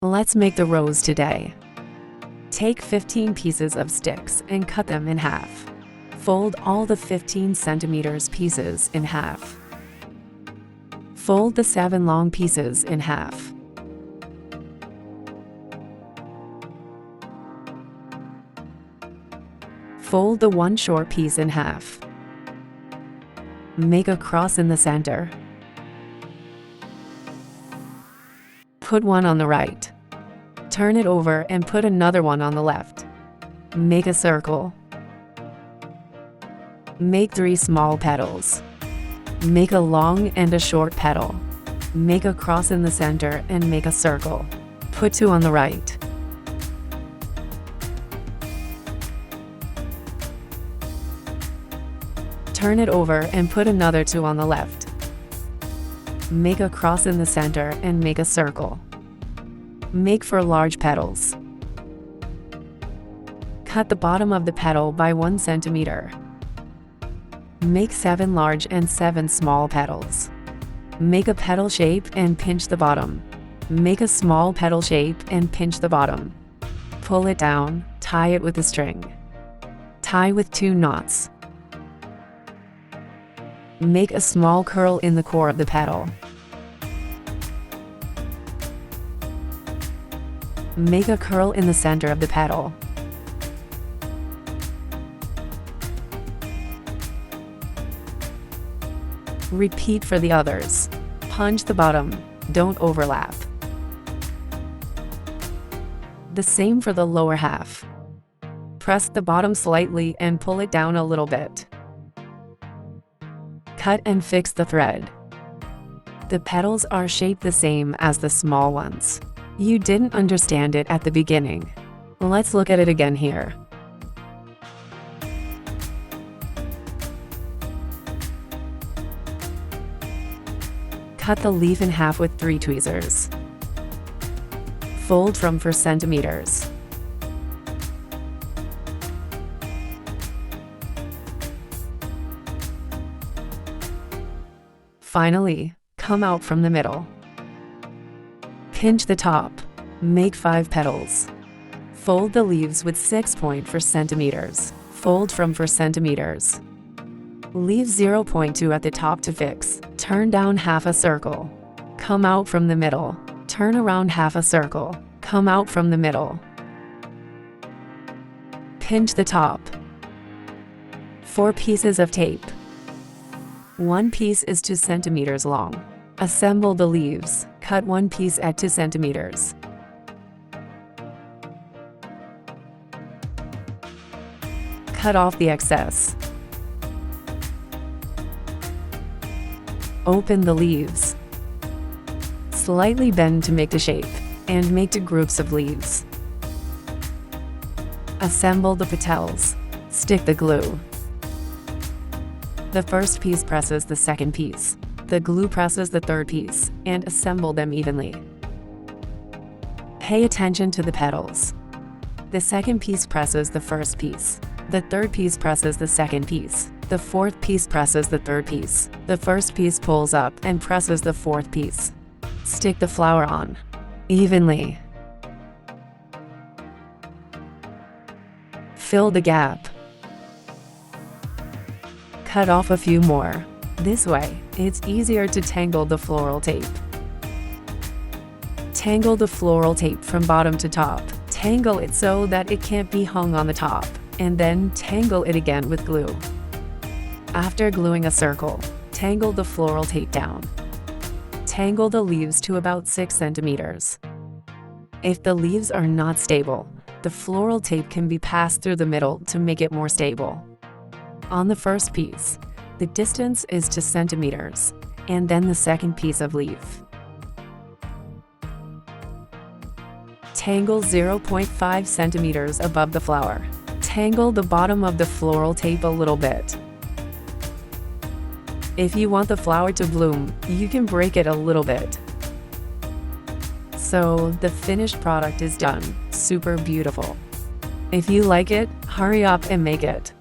Let's make the rose today. Take 15 pieces of sticks and cut them in half. Fold all the 15 centimeters pieces in half. Fold the 7 long pieces in half. Fold the 1 short piece in half. Make a cross in the center. Put one on the right. Turn it over and put another one on the left. Make a circle. Make 3 small petals. Make a long and a short petal. Make a cross in the center and make a circle. Put 2 on the right. Turn it over and put another 2 on the left. Make a cross in the center and make a circle. Make 4 large petals. Cut the bottom of the petal by 1 centimeter. Make 7 large and 7 small petals. Make a petal shape and pinch the bottom. Make a small petal shape and pinch the bottom. Pull it down, tie it with a string. Tie with 2 knots. Make a small curl in the core of the petal. Make a curl in the center of the petal. Repeat for the others. Punch the bottom, don't overlap. The same for the lower half. Press the bottom slightly and pull it down a little bit. Cut and fix the thread. The petals are shaped the same as the small ones. You didn't understand it at the beginning. Let's look at it again here. Cut the leaf in half with 3 tweezers. Fold from 4 centimeters. Finally, come out from the middle. Pinch the top. Make 5 petals. Fold the leaves with 6.4 centimeters. Fold from 4 centimeters. Leave 0.2 at the top to fix. Turn down half a circle. Come out from the middle. Turn around half a circle. Come out from the middle. Pinch the top. 4 pieces of tape. 1 piece is 2 centimeters long. Assemble the leaves. Cut 1 piece at 2 centimeters. Cut off the excess. Open the leaves. Slightly bend to make the shape, and make 2 groups of leaves. Assemble the petals. Stick the glue. The first piece presses the second piece. The glue presses the third piece, and assemble them evenly. Pay attention to the petals. The second piece presses the first piece. The third piece presses the second piece. The fourth piece presses the third piece. The first piece pulls up and presses the fourth piece. Stick the flower on evenly. Fill the gap. Cut off a few more. This way, it's easier to tangle the floral tape. Tangle the floral tape from bottom to top. Tangle it so that it can't be hung on the top, and then tangle it again with glue. After gluing a circle, tangle the floral tape down. Tangle the leaves to about 6 centimeters. If the leaves are not stable, the floral tape can be passed through the middle to make it more stable. On the first piece, the distance is 2 centimeters, and then the second piece of leaf. Tangle 0.5 centimeters above the flower. Tangle the bottom of the floral tape a little bit. If you want the flower to bloom, you can break it a little bit. So the finished product is done. Super beautiful. If you like it, hurry up and make it.